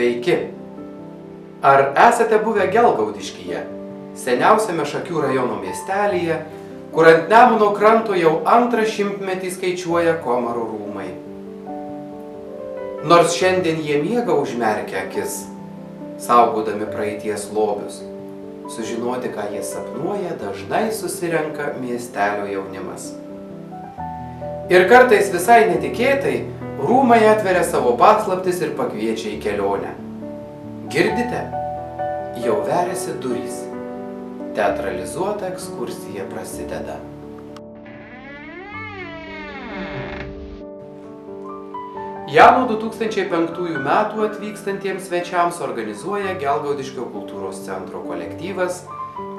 Sveiki! Ar esate buvę Gelgaudiškyje, seniausiame Šakių rajono miestelyje, kur ant Nemuno kranto jau antrą šimtmetį skaičiuoja Komarų rūmai? Nors šiandien jie miega užmerkę akis, saugodami praeities lobius, sužinoti, ką jie sapnuoja, dažnai susirenka miestelio jaunimas. Ir kartais visai netikėtai rūmai atveria savo paslaptis ir pakviečia į kelionę. Girdite? Jau veriasi durys. Teatralizuota ekskursija prasideda. Ją nuo 2005 metų atvykstantiems svečiams organizuoja Gelgaudiškio kultūros centro kolektyvas,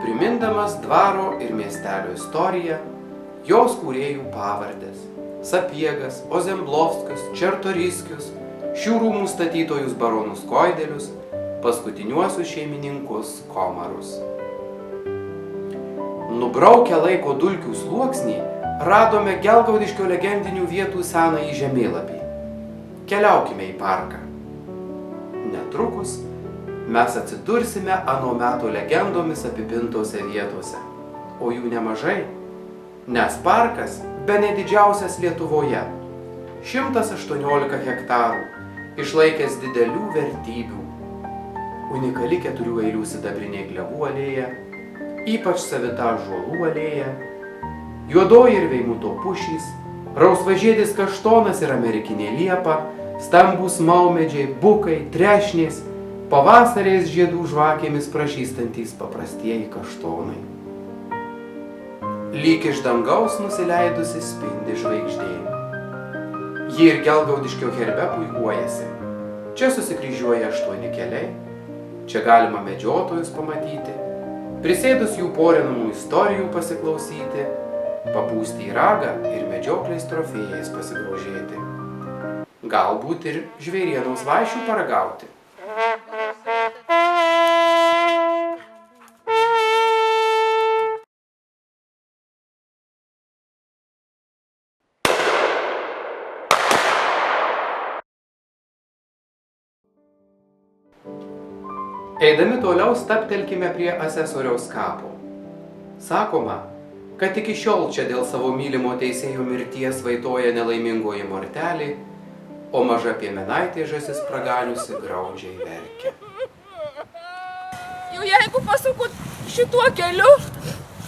primindamas dvaro ir miestelio istoriją, jos kūrėjų pavardės – Sapiegas, Ozemblovskas, Čertoriskius, šių rūmų statytojus baronus Koidelius, paskutiniuosius šeimininkus Komarus. Nubraukę laiko dulkių sluoksnį, radome Gelgaudiškio legendinių vietų senąjį žemėlapį. Keliaukime į parką. Netrukus mes atsidursime ano meto legendomis apipintose vietose, o jų nemažai, nes parkas bene didžiausias Lietuvoje, 118 hektarų, išlaikęs didelių vertybių. Unikali 4 eilių sidabrinė klevų alėja, ypač savita ąžuolų alėja, juodoji ir veimuto pušys, rausvažiedis kaštonas ir amerikinė liepa, stambūs maumedžiai, bukai, trešnės, pavasarės žiedų žvakėmis pražystantys paprastieji kaštonai. Lyg iš dangaus nusileidusi spindi žvaigždė. Ji ir Gelgaudiškio herbe puikuojasi. Čia susikryžiuoja 8 keliai, čia galima medžiotojus pamatyti, prisėdus jų porinamų istorijų pasiklausyti, papūsti į ragą ir medžioklės trofėjais pasigrožėti. Galbūt ir žvėrienos vaišių paragauti. Eidami toliau stabtelkime prie asesoriaus kapo. Sakoma, kad iki šiol čia dėl savo mylimo teisėjo mirties vaitoja nelaimingoji mortelė, o maža piemenaitė žąsis praganiusi graudžiai verkia. Jau jeigu pasukot šituo keliu,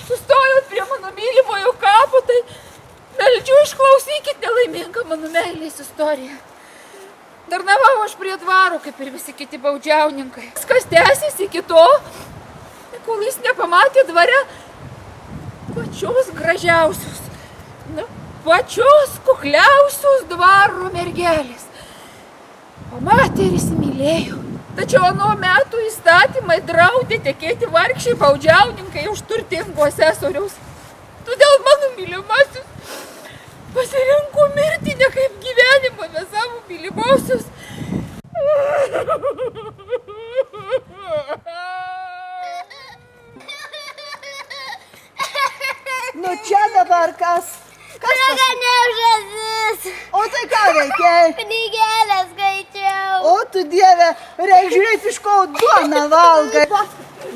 sustojot prie mano mylimojo kapo, tai meldžiu išklausykit nelaimingą mano meilės istoriją. Tarnavau aš prie dvaro, kaip ir visi kiti baudžiauninkai. Viskas tęsėsi iki to, kol jis nepamatė dvare pačios gražiausios, pačios kukliausios dvaro mergelės. Pamatė ir įsimylėjo. Tačiau ano metų įstatymai draudė tekėti vargšiai baudžiauninkai už turtingo asesoriaus. Todėl mano mylimasis pasirinko mirtį ne kaip gyvenimą, bet savo mylimosios. Nu čia dabar kas? Praganiau žąsis. O tai ką veikiai? Knygelę skaičiau. O tu dieve, reik žiūrėti, iš ko duoną valgai.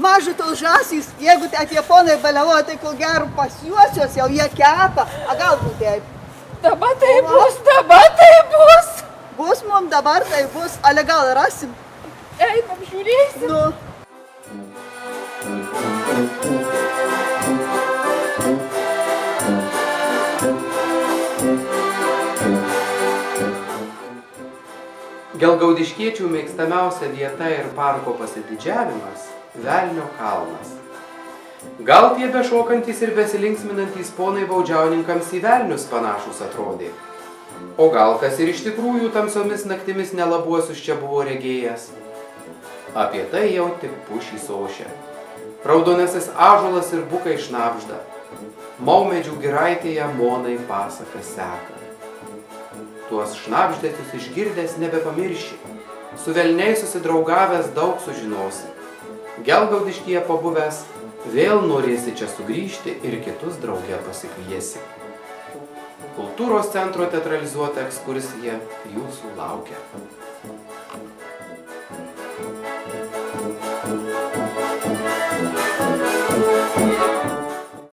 Mažu tau žąsys, jeigu tie ponai baliavoja, tai kol gero pas juosios jau jie kepa. A galbūt taip. Dabar tai bus, dabar tai bus. Bus mum dabar tai bus, ale gal rasim? Einam, žiūrėsim. Nu. Gelgaudiškiečių mėgstamiausia vieta ir parko pasididžiavimas – Velnio kalnas. Gal tie bešokantys ir besilinksminantys ponai baudžiauninkams į velnius panašus atrodė. O gal kas ir iš tikrųjų tamsiomis naktimis nelabuosius čia buvo regėjęs. Apie tai jau tik pušys ošia. Raudonasis ąžuolas ir bukai šnabžda. Maumedžių giraitėje monai pasaką seka. Tuos šnabždesius išgirdęs nebepamirši. Su velniais susidraugavęs daug sužinosi. Gelgaudiškyje pabuvęs, vėl norėsi čia sugrįžti ir kitus drauge pasikviesi. Kultūros centro teatralizuota ekskursija jūsų laukia.